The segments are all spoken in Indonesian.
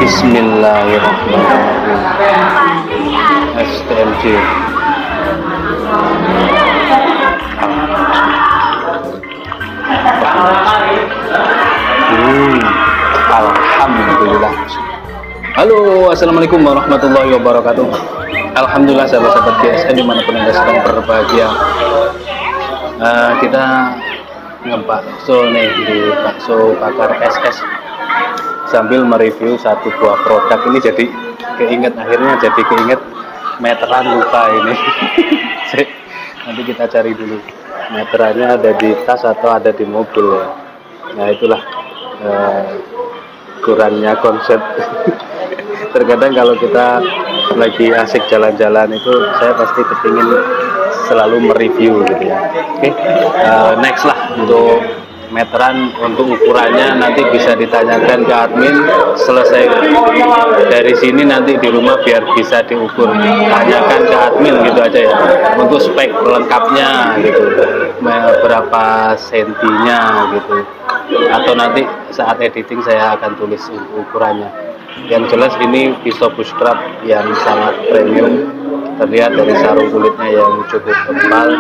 Bismillahirrahmanirrahim. STMJ. Alhamdulillah. Halo, assalamualaikum warahmatullahi wabarakatuh. Alhamdulillah sahabat-sahabat GSN dimanapun anda sedang berbahagia. Kita ngebakso nih di bakso bakar SS sambil mereview satu buah produk. Ini jadi akhirnya jadi keinget meteran, lupa ini. Nanti kita cari dulu meterannya ada di tas atau ada di mobil ya. Nah itulah kurangnya konsep. Terkadang kalau kita lagi asik jalan-jalan itu saya pasti kepingin selalu mereview gitu ya. Oke, next lah untuk meteran. Untuk ukurannya nanti bisa ditanyakan ke admin selesai dari sini, nanti di rumah biar bisa diukur, tanyakan ke admin gitu aja ya, untuk spek lengkapnya gitu, berapa sentinya gitu, atau nanti saat editing saya akan tulis ukurannya. Yang jelas ini pisau bushcraft yang sangat premium, terlihat dari sarung kulitnya yang cukup tebal,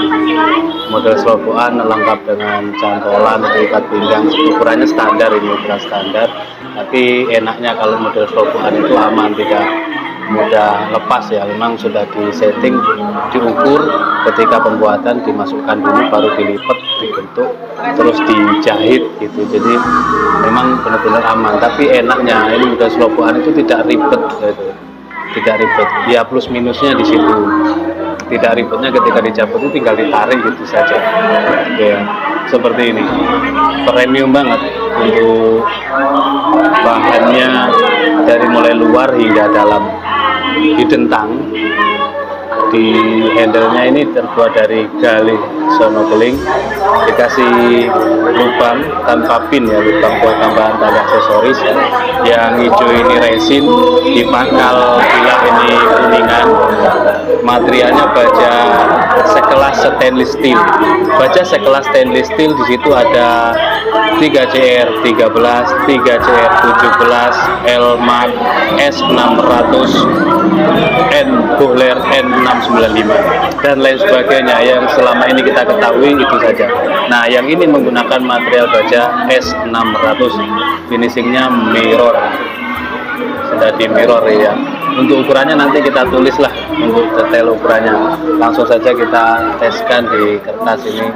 model selobokan lengkap dengan cantolan, ikat pinggang. Ukurannya standar, ini ukuran standar, tapi enaknya kalau model selobokan itu aman, tidak mudah lepas ya. Memang sudah disetting, diukur ketika pembuatan, dimasukkan dulu baru dilipat, dibentuk, terus dijahit gitu. Jadi memang benar-benar aman. Tapi enaknya ini model selobokan itu tidak ribet gitu. Tidak ribet, ya plus minusnya di situ. Tidak ribetnya ketika dicabut itu tinggal ditarik gitu saja ya, seperti ini. Premium banget untuk bahannya, dari mulai luar hingga dalam. Didentang, di handle-nya ini terbuat dari galih sonokeling, dikasih lubang tanpa pin ya, lubang buat tambahan tali aksesoris. Yang hijau ini resin, di pangkal pilar ini kuningan. Materialnya baja sekelas stainless steel. Baja sekelas stainless steel, di situ ada 3CR13, 3CR17, Elmark S600, Bohler N695 dan lain sebagainya yang selama ini kita ketahui itu saja. Nah, yang ini menggunakan material baja S600, finishingnya mirror, sudah di mirror ya. Untuk ukurannya nanti kita tulis lah untuk detail ukurannya. Langsung saja kita teskan di kertas ini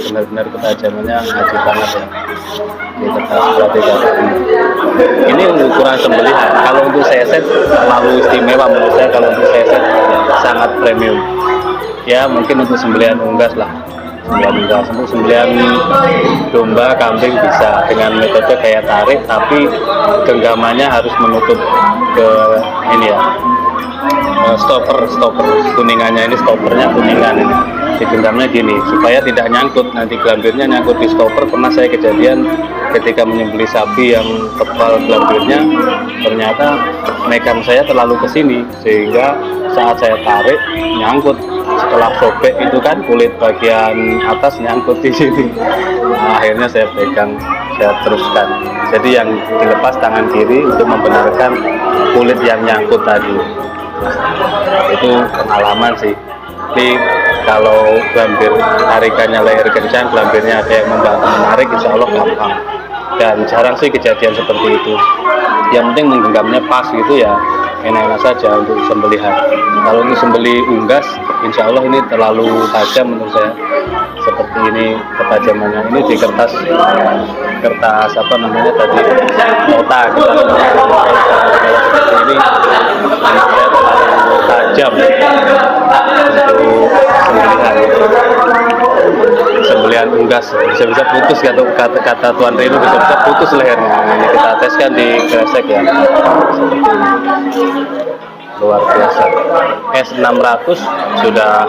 benar-benar ketajamannya ngaji banget ya. Ini kertas berarti ini ukuran sembelihan. Kalau untuk seset terlalu istimewa menurut saya. Kalau untuk seset sangat premium ya, mungkin untuk sembelihan unggas lah, untuk sembelihan domba, kambing bisa dengan metode kayak tarik, tapi genggamannya harus menutup ke ini ya, stopper kuningannya, ini stoppernya kuningan ini, digenggamnya gini supaya tidak nyangkut, nanti gelambirnya nyangkut di stopper. Pernah saya kejadian ketika menyembelih sapi yang tebal gelambirnya, ternyata megang saya terlalu ke sini sehingga saat saya tarik nyangkut. Setelah sobek itu kan kulit bagian atas nyangkut di sini. Nah, akhirnya saya pegang, saya teruskan. Jadi yang dilepas tangan kiri untuk membenarkan kulit yang nyangkut tadi. Itu pengalaman sih. Tapi kalau gelambir tarikannya leher kencang, gelambirnya ada yang membantu menarik, insya Allah gampang. Dan jarang sih kejadian seperti itu. Yang penting menggenggamnya pas gitu ya, enak-enak saja untuk sembelihan. Kalau ini sembelih unggas, insya Allah ini terlalu tajam menurut saya. Seperti ini ketajamannya, ini di kertas apa namanya tadi, nota kita seperti ini saya terlalu tajam untuk sembelihan unggas, bisa putus kata Tuan Reno, bisa putus lehernya. Ini kita teskan di kresek ya, seperti ini. Luar biasa. S600 sudah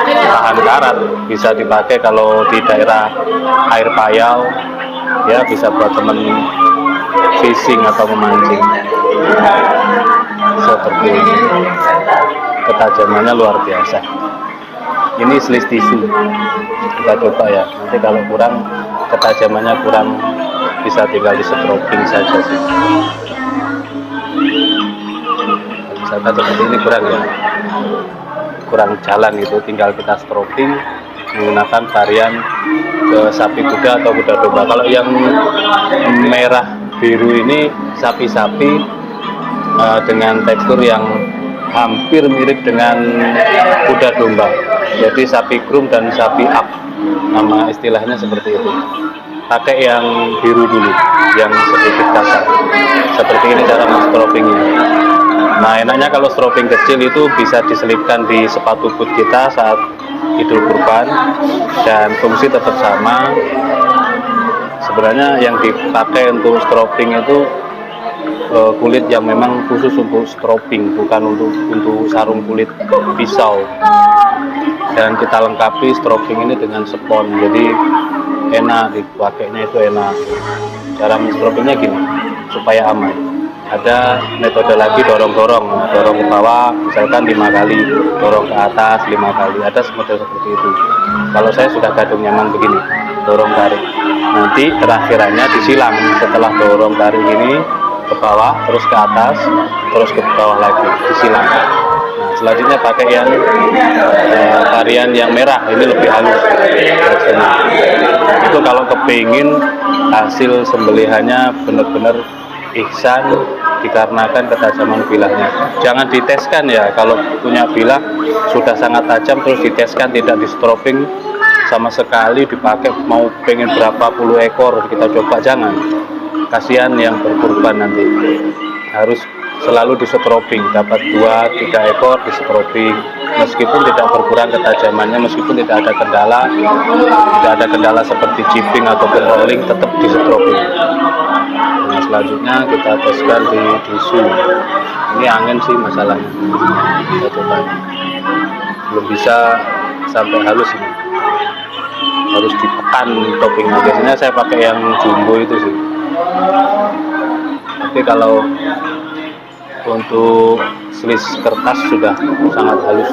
tahan karat, bisa dipakai kalau di daerah air payau ya, bisa buat temen fishing atau memancing. Seperti ini, ketajamannya luar biasa. Ini slice tisu, kita coba ya, nanti kalau kurang ketajamannya kurang bisa tinggal di stroking saja sih. Misalkan seperti ini kurang ya, kurang jalan itu, tinggal kita stroking menggunakan varian ke sapi kuda atau kuda domba. Kalau yang merah biru ini sapi-sapi dengan tekstur yang hampir mirip dengan kuda domba, jadi sapi krum dan sapi up, nama istilahnya seperti itu. Pakai yang biru dulu, yang sedikit kasar. Seperti ini cara men-stropingnya. Nah, enaknya kalau stroping kecil itu bisa diselipkan di sepatu boot kita saat Idul Kurban dan fungsi tetap sama. Sebenarnya yang dipakai untuk stroping itu kulit yang memang khusus untuk stroping, bukan untuk sarung kulit pisau. Dan kita lengkapi stroping ini dengan spons, jadi enak dipakainya, itu enak. Cara men-stropingnya gini supaya aman. Ada metode lagi dorong ke bawah, misalkan 5 kali, dorong ke atas 5 kali, ada model seperti itu. Kalau saya sudah gadung nyaman begini, dorong tarik, nanti terakhirannya disilang. Setelah dorong tarik ini ke bawah, terus ke atas, terus ke bawah lagi, disilang. Nah, selanjutnya pakai yang varian yang merah, ini lebih halus. Itu kalau kepingin hasil sembelihannya benar-benar ihsan, dikarenakan ketajaman bilahnya. Jangan diteskan ya, kalau punya bilah sudah sangat tajam terus diteskan tidak di stroping sama sekali, dipakai mau pengen berapa puluh ekor kita coba, jangan. Kasihan yang berkurban nanti. Harus selalu di stroping, dapat 2-3 ekor di stroping, meskipun tidak berkurang ketajamannya, meskipun tidak ada kendala seperti chipping ataupun rolling, tetap di stroping. Nah, selanjutnya kita teskan di tisu. Ini angin sih masalahnya, kita coba, belum bisa sampai halus ini, harus ditekan toppingnya. Biasanya saya pakai yang jumbo itu sih, tapi kalau untuk slice kertas sudah sangat halus,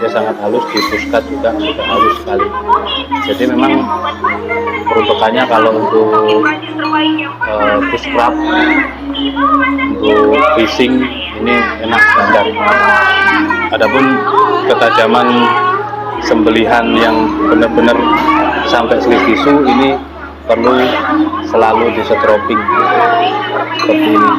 dia sangat halus, di puskat juga sudah halus sekali. Jadi memang peruntukannya kalau untuk push crab, untuk fishing ini enak standar. Adapun ketajaman sembelihan yang benar-benar sampai slice tisu ini perlu selalu di stroping seperti ini.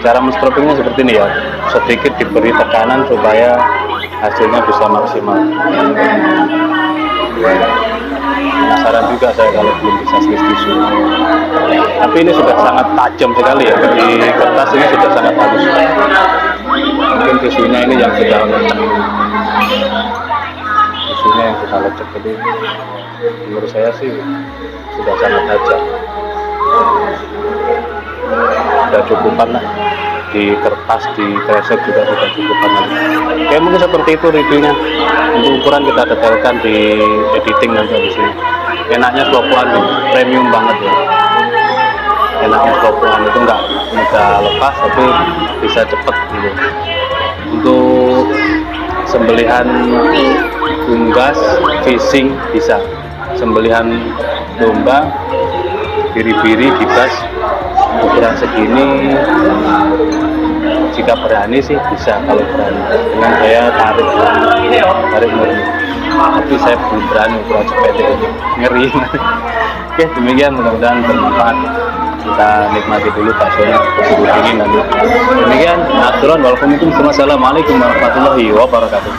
Cara men-stropingnya seperti ini ya, sedikit diberi tekanan supaya hasilnya bisa maksimal. Penasaran juga saya kalau belum bisa slice tisu. Tapi ini sudah sangat tajam sekali ya, di kertas ini sudah sangat halus. Mungkin tisunya ini yang sudah lecek. Tisunya yang sudah lecek, jadi menurut saya sih sudah sangat tajam. Sudah cukupan lah, di kertas, di kresek juga sudah cukupan lah. Oke, mungkin seperti itu reviewnya. Untuk ukuran kita detailkan di editing nanti di sini. Enaknya slow-an, premium banget ya. Enaknya slow-an itu nggak mudah lepas, tapi bisa cepet gitu. Untuk sembelihan unggas, fishing bisa. Sembelihan domba, biri-biri, gibas, ukuran segini jika berani sih bisa, kalau berani dengan saya tarik murni, tapi saya belum berani ukuran sepeda ini, ngeri. Oke, demikian, mudah-mudahan bermanfaat. Kita nikmati dulu baksonya begitu dingin nanti. Demikian, Assalamualaikum warahmatullahi wabarakatuh.